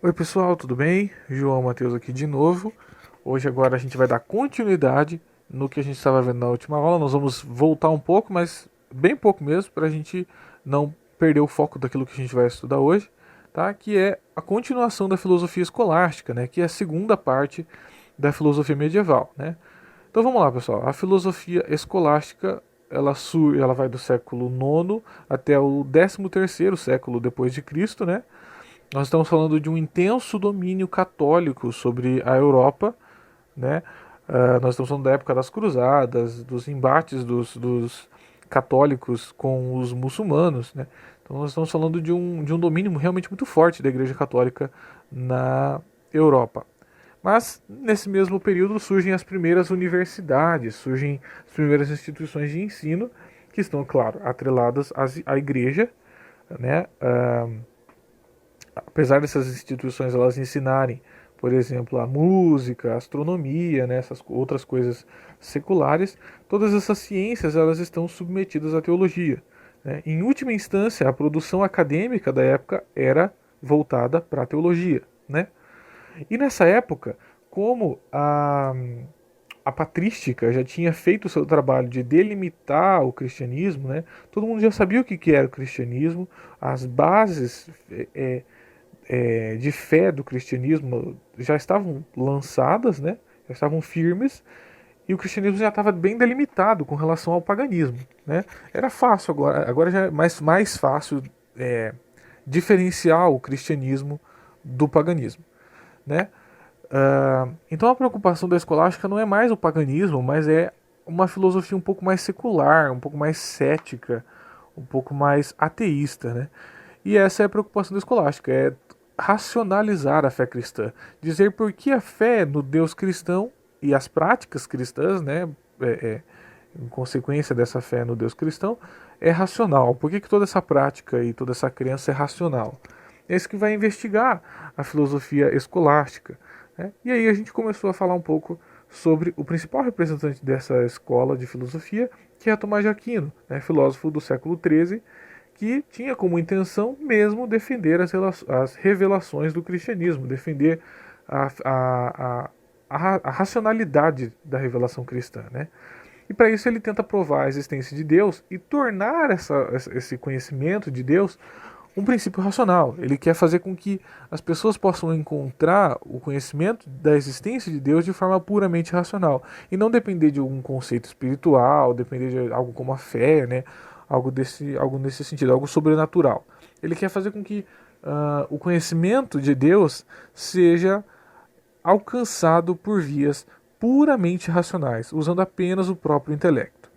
Oi pessoal, tudo bem? João Matheus aqui de novo. Hoje agora a gente vai dar continuidade no que a gente estava vendo na última aula. Nós vamos voltar um pouco, mas bem pouco mesmo, para a gente não perder o foco daquilo que a gente vai estudar hoje, tá? Que é a continuação da filosofia escolástica, né? Que é a segunda parte da filosofia medieval, né? Então vamos lá, pessoal. A filosofia escolástica ela vai do século IX até o 13º século depois de Cristo, né? Nós estamos falando de um intenso domínio católico sobre a Europa, né? Nós estamos falando da época das cruzadas, dos embates dos católicos com os muçulmanos, né? Então nós estamos falando de um domínio realmente muito forte da Igreja Católica na Europa. Mas nesse mesmo período surgem as primeiras universidades, surgem as primeiras instituições de ensino que estão, claro, atreladas à Igreja, né? Apesar dessas instituições elas ensinarem, por exemplo, a música, a astronomia, né, essas outras coisas seculares, todas essas ciências elas estão submetidas à teologia, né? Em última instância, a produção acadêmica da época era voltada para a teologia, né? E nessa época, como a patrística já tinha feito o seu trabalho de delimitar o cristianismo, né? Todo mundo já sabia o que era o cristianismo, as bases de fé do cristianismo já estavam lançadas, né? Já estavam firmes, e o cristianismo já estava bem delimitado com relação ao paganismo, né? Era fácil agora já é mais fácil diferenciar o cristianismo do paganismo, né? Então a preocupação da escolástica não é mais o paganismo, mas é uma filosofia um pouco mais secular, um pouco mais cética, um pouco mais ateísta, né? E essa é a preocupação da escolástica, é racionalizar a fé cristã, dizer por que a fé no Deus cristão e as práticas cristãs, né, é, é, em consequência dessa fé no Deus cristão, é racional. Por que toda essa prática e toda essa crença é racional? É isso que vai investigar a filosofia escolástica, né? E aí a gente começou a falar um pouco sobre o principal representante dessa escola de filosofia, que é Tomás de Aquino, né, filósofo do século XIII, que tinha como intenção mesmo defender as revelações do cristianismo, defender a, a, a racionalidade da revelação cristã, né? E para isso ele tenta provar a existência de Deus e tornar esse conhecimento de Deus um princípio racional. Ele quer fazer com que as pessoas possam encontrar o conhecimento da existência de Deus de forma puramente racional e não depender de algum conceito espiritual, depender de algo como a fé, né? Algo nesse sentido, algo sobrenatural. Ele quer fazer com que o conhecimento de Deus seja alcançado por vias puramente racionais, usando apenas o próprio intelecto.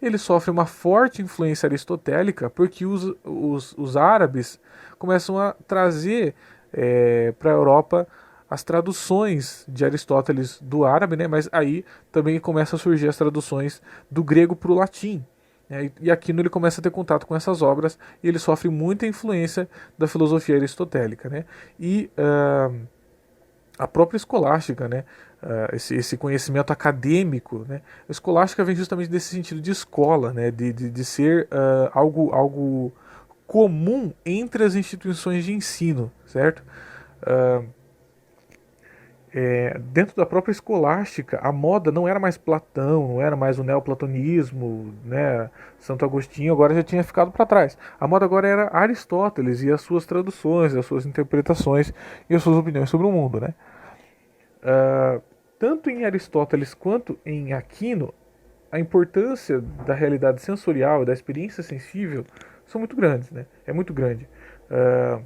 Ele sofre uma forte influência aristotélica porque os árabes começam a trazer para a Europa as traduções de Aristóteles do árabe, né? Mas aí também começam a surgir as traduções do grego para o latim. Né? E Aquino ele começa a ter contato com essas obras e ele sofre muita influência da filosofia aristotélica. Né? E a própria escolástica, né? Esse conhecimento acadêmico, né? A escolástica vem justamente desse sentido de escola, né? De ser algo comum entre as instituições de ensino, certo? Uh, Dentro da própria escolástica, a moda não era mais Platão, não era mais o neoplatonismo, né? Santo Agostinho agora já tinha ficado para trás. A moda agora era Aristóteles e as suas traduções, as suas interpretações e as suas opiniões sobre o mundo, né? Tanto em Aristóteles quanto em Aquino, a importância da realidade sensorial e da experiência sensível são muito grandes, né? É muito grande. Uh,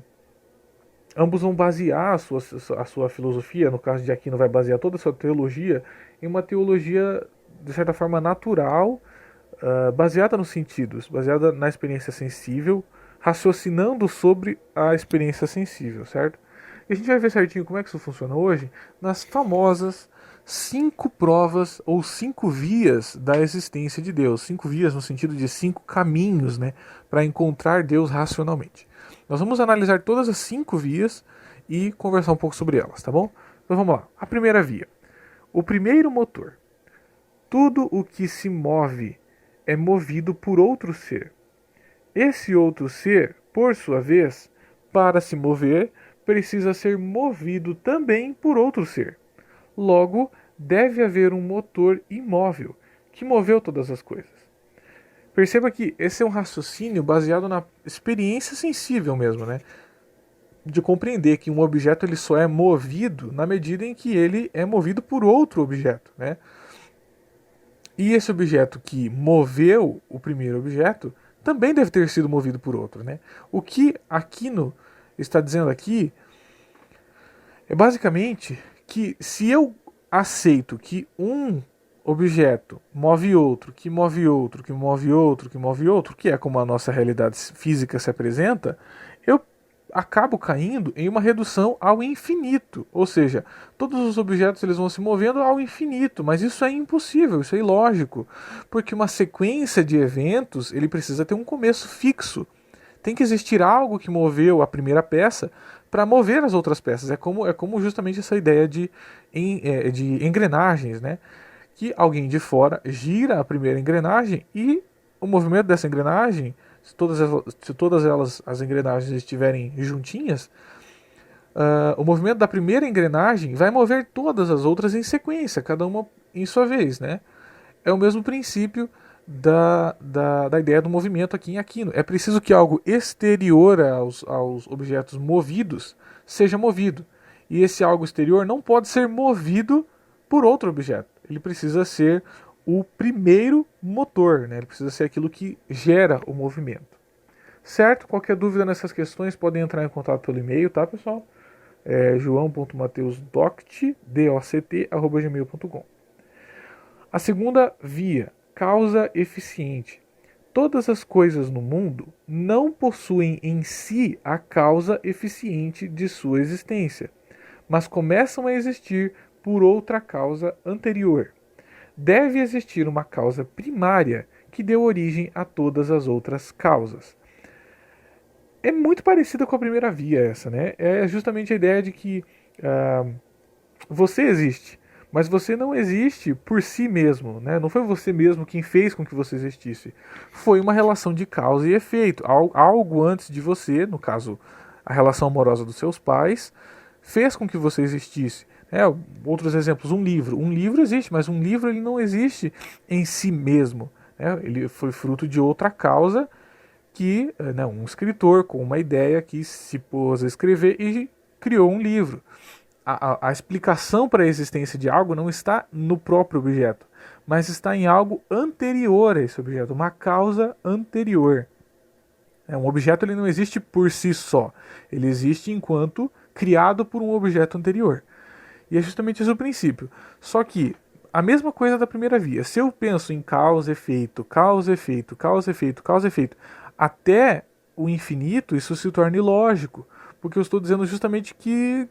Ambos vão basear a sua filosofia, no caso de Aquino vai basear toda a sua teologia em uma teologia, de certa forma, natural, baseada nos sentidos, baseada na experiência sensível, raciocinando sobre a experiência sensível, certo? E a gente vai ver certinho como é que isso funciona hoje nas famosas 5 provas ou 5 vias da existência de Deus. 5 vias no sentido de 5 caminhos, né, para encontrar Deus racionalmente. Nós vamos analisar todas as 5 vias e conversar um pouco sobre elas, tá bom? Então vamos lá. A primeira via. O primeiro motor. Tudo o que se move é movido por outro ser. Esse outro ser, por sua vez, para se mover, precisa ser movido também por outro ser. Logo, deve haver um motor imóvel que moveu todas as coisas. Perceba que esse é um raciocínio baseado na experiência sensível mesmo, né? De compreender que um objeto ele só é movido na medida em que ele é movido por outro objeto, né? E esse objeto que moveu o primeiro objeto também deve ter sido movido por outro, né? O que Aquino está dizendo aqui é basicamente que se eu aceito que um objeto move outro, que move outro, que move outro, que move outro, que é como a nossa realidade física se apresenta, eu acabo caindo em uma redução ao infinito. Ou seja, todos os objetos eles vão se movendo ao infinito, mas isso é impossível, isso é ilógico, porque uma sequência de eventos ele precisa ter um começo fixo. Tem que existir algo que moveu a primeira peça para mover as outras peças. É como justamente essa ideia de engrenagens, né? Que alguém de fora gira a primeira engrenagem e o movimento dessa engrenagem, se todas as engrenagens estiverem juntinhas, o movimento da primeira engrenagem vai mover todas as outras em sequência, cada uma em sua vez, né? É o mesmo princípio da ideia do movimento aqui em Aquino. É preciso que algo exterior aos objetos movidos seja movido. E esse algo exterior não pode ser movido por outro objeto. Ele precisa ser o primeiro motor, né? Ele precisa ser aquilo que gera o movimento. Certo? Qualquer dúvida nessas questões podem entrar em contato pelo e-mail, tá, pessoal? joão.mateusdoct@gmail.com. A segunda via, causa eficiente. Todas as coisas no mundo não possuem em si a causa eficiente de sua existência, mas começam a existir por outra causa anterior. Deve existir uma causa primária que deu origem a todas as outras causas. É muito parecida com a primeira via essa, né? É justamente a ideia de que você existe, mas você não existe por si mesmo, né? Não foi você mesmo quem fez com que você existisse. Foi uma relação de causa e efeito. Algo antes de você, no caso, a relação amorosa dos seus pais, fez com que você existisse. Outros exemplos, um livro. Um livro existe, mas um livro ele não existe em si mesmo. Né? Ele foi fruto de outra causa que um escritor com uma ideia que se pôs a escrever e criou um livro. A explicação para a existência de algo não está no próprio objeto, mas está em algo anterior a esse objeto, uma causa anterior. Um objeto ele não existe por si só, ele existe enquanto criado por um objeto anterior. E é justamente esse o princípio. Só que a mesma coisa da primeira via. Se eu penso em causa, efeito, causa, efeito, causa, efeito, causa, efeito, até o infinito, isso se torna ilógico, porque eu estou dizendo justamente que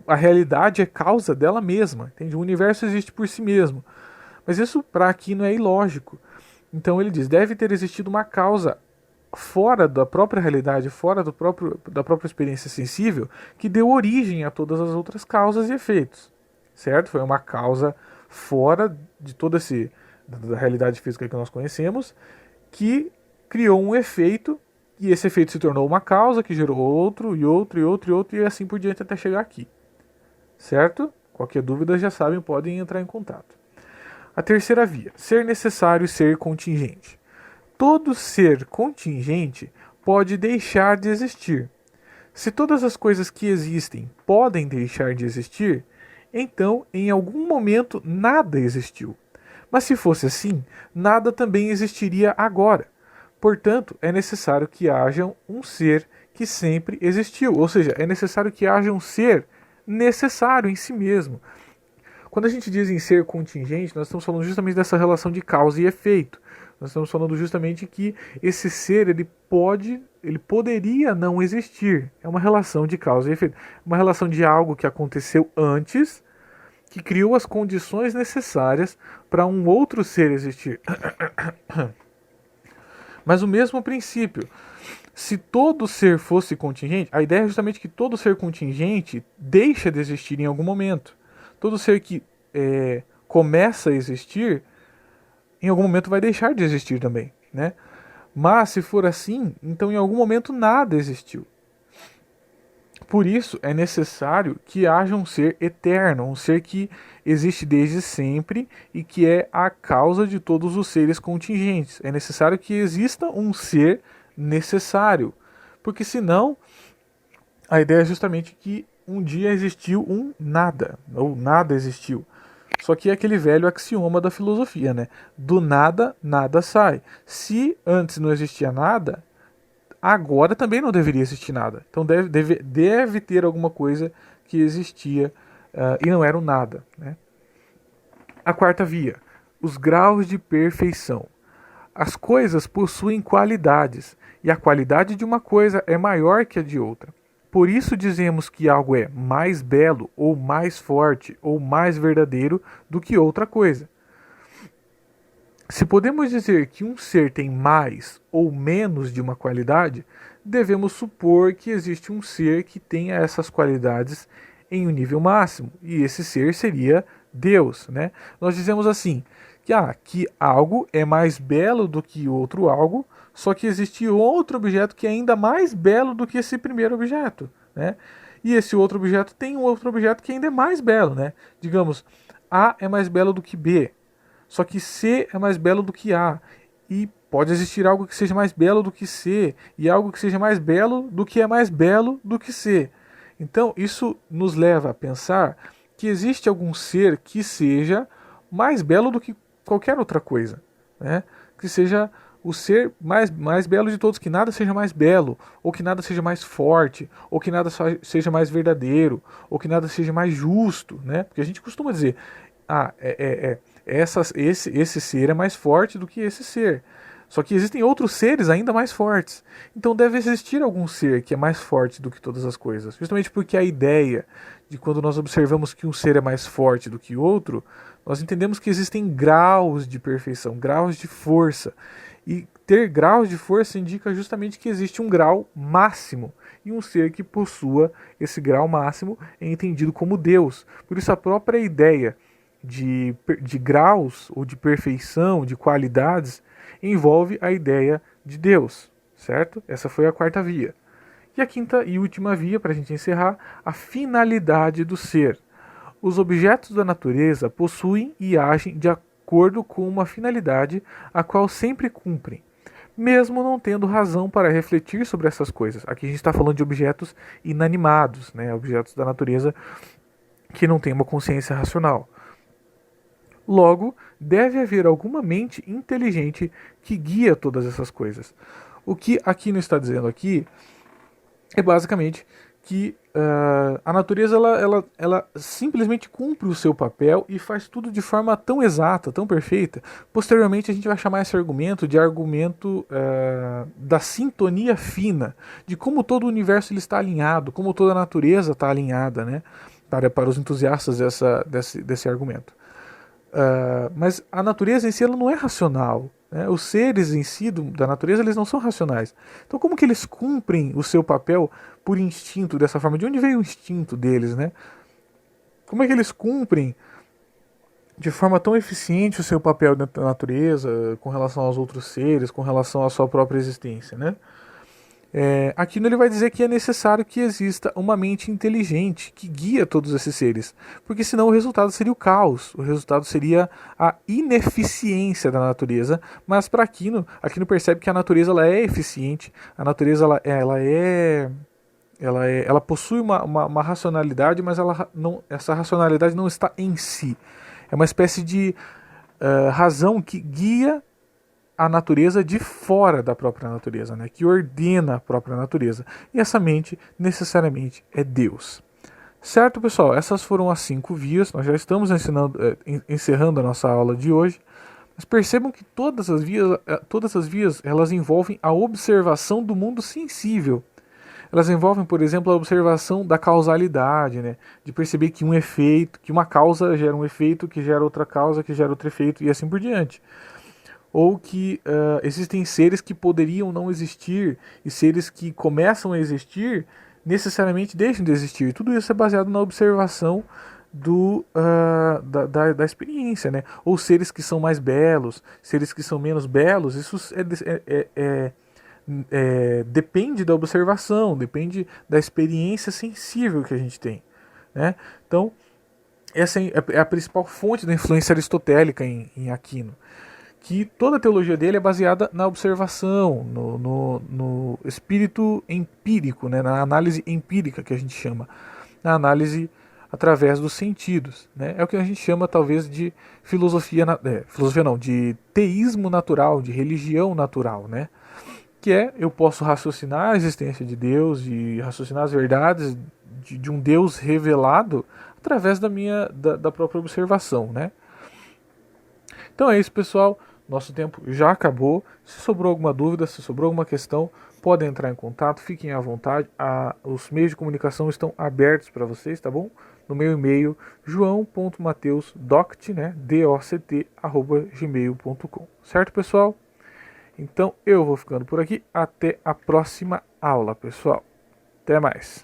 a realidade é causa dela mesma, entende? O universo existe por si mesmo. Mas isso para Aquino é ilógico. Então ele diz, deve ter existido uma causa fora da própria realidade, fora da própria experiência sensível, que deu origem a todas as outras causas e efeitos. Certo? Foi uma causa fora de toda da realidade física que nós conhecemos, que criou um efeito, e esse efeito se tornou uma causa, que gerou outro, e outro, e outro, e outro, e assim por diante até chegar aqui. Certo? Qualquer dúvida já sabem, podem entrar em contato. A terceira via, ser necessário e ser contingente. Todo ser contingente pode deixar de existir. Se todas as coisas que existem podem deixar de existir, então em algum momento nada existiu. Mas se fosse assim, nada também existiria agora. Portanto, é necessário que haja um ser que sempre existiu. Ou seja, é necessário que haja um ser necessário em si mesmo. Quando a gente diz em ser contingente, nós estamos falando justamente dessa relação de causa e efeito. Nós estamos falando justamente que esse ser ele poderia não existir. É uma relação de causa e efeito. Uma relação de algo que aconteceu antes, que criou as condições necessárias para um outro ser existir. Mas o mesmo princípio. Se todo ser fosse contingente, a ideia é justamente que todo ser contingente deixa de existir em algum momento. Todo ser que começa a existir, em algum momento vai deixar de existir também, né? Mas se for assim, então em algum momento nada existiu. Por isso é necessário que haja um ser eterno, um ser que existe desde sempre e que é a causa de todos os seres contingentes. É necessário que exista um ser necessário, porque senão a ideia é justamente que um dia existiu um nada, ou nada existiu. Só que é aquele velho axioma da filosofia, né? Do nada, nada sai. Se antes não existia nada, agora também não deveria existir nada. Então deve ter alguma coisa que existia e não era o nada, né? A quarta via, os graus de perfeição. As coisas possuem qualidades, e a qualidade de uma coisa é maior que a de outra. Por isso dizemos que algo é mais belo, ou mais forte, ou mais verdadeiro do que outra coisa. Se podemos dizer que um ser tem mais ou menos de uma qualidade, devemos supor que existe um ser que tenha essas qualidades em um nível máximo, e esse ser seria Deus, né? Nós dizemos assim, que algo é mais belo do que outro algo, só que existe outro objeto que é ainda mais belo do que esse primeiro objeto, né? E esse outro objeto tem um outro objeto que ainda é mais belo, né? Digamos, A é mais belo do que B, só que C é mais belo do que A. E pode existir algo que seja mais belo do que C, e algo que seja mais belo do que é mais belo do que C. Então, isso nos leva a pensar que existe algum ser que seja mais belo do que qualquer outra coisa, né? Que seja o ser mais belo de todos, que nada seja mais belo, ou que nada seja mais forte, ou que nada seja mais verdadeiro, ou que nada seja mais justo, né? Porque a gente costuma dizer, esse ser é mais forte do que esse ser. Só que existem outros seres ainda mais fortes. Então deve existir algum ser que é mais forte do que todas as coisas. Justamente porque a ideia de quando nós observamos que um ser é mais forte do que outro, nós entendemos que existem graus de perfeição, graus de força. E ter graus de força indica justamente que existe um grau máximo. E um ser que possua esse grau máximo é entendido como Deus. Por isso a própria ideia de graus ou de perfeição, de qualidades, envolve a ideia de Deus, certo? Essa foi a quarta via. E a quinta e última via, para a gente encerrar, a finalidade do ser. Os objetos da natureza possuem e agem de acordo com uma finalidade a qual sempre cumprem, mesmo não tendo razão para refletir sobre essas coisas. Aqui a gente está falando de objetos inanimados, né? Objetos da natureza que não têm uma consciência racional. Logo, deve haver alguma mente inteligente que guia todas essas coisas. O que aqui não está dizendo aqui é basicamente que a natureza ela simplesmente cumpre o seu papel e faz tudo de forma tão exata, tão perfeita. Posteriormente a gente vai chamar esse argumento de argumento da sintonia fina, de como todo o universo ele está alinhado, como toda a natureza está alinhada, né? Para os entusiastas desse argumento. Mas a natureza em si ela não é racional, né? Os seres em si da natureza eles não são racionais. Então como que eles cumprem o seu papel por instinto dessa forma? De onde veio o instinto deles, né? Como é que eles cumprem de forma tão eficiente o seu papel dentro da natureza, com relação aos outros seres, com relação à sua própria existência, né? Aqui ele vai dizer que é necessário que exista uma mente inteligente que guia todos esses seres, porque senão o resultado seria o caos, o resultado seria a ineficiência da natureza. Mas para Aquino percebe que a natureza ela é eficiente, a natureza ela possui uma racionalidade, mas essa racionalidade não está em si. É uma espécie de razão que guia a natureza de fora da própria natureza, né? Que ordena a própria natureza. E essa mente necessariamente é Deus. Certo, pessoal? Essas foram as 5 vias. Nós já estamos encerrando a nossa aula de hoje. Mas percebam que todas as vias elas envolvem a observação do mundo sensível. Elas envolvem, por exemplo, a observação da causalidade, né? De perceber que que uma causa gera um efeito, que gera outra causa, que gera outro efeito, e assim por diante. Ou que existem seres que poderiam não existir e seres que começam a existir necessariamente deixam de existir. Tudo isso é baseado na observação da experiência, né? Ou seres que são mais belos, seres que são menos belos. Isso depende da observação, depende da experiência sensível que a gente tem, né? Então, essa é a principal fonte da influência aristotélica em Aquino, que toda a teologia dele é baseada na observação, no espírito empírico, né? Na análise empírica que a gente chama, na análise através dos sentidos, né? É o que a gente chama talvez de filosofia não, de teísmo natural, de religião natural, né? Que é, eu posso raciocinar a existência de Deus e raciocinar as verdades de um Deus revelado através da própria observação, né? Então é isso, pessoal. Nosso tempo já acabou. Se sobrou alguma dúvida, se sobrou alguma questão, podem entrar em contato, fiquem à vontade. Os meios de comunicação estão abertos para vocês, tá bom? No meu e-mail, joão.mateusdoct, né? doct, @gmail.com. Certo, pessoal? Então eu vou ficando por aqui. Até a próxima aula, pessoal. Até mais.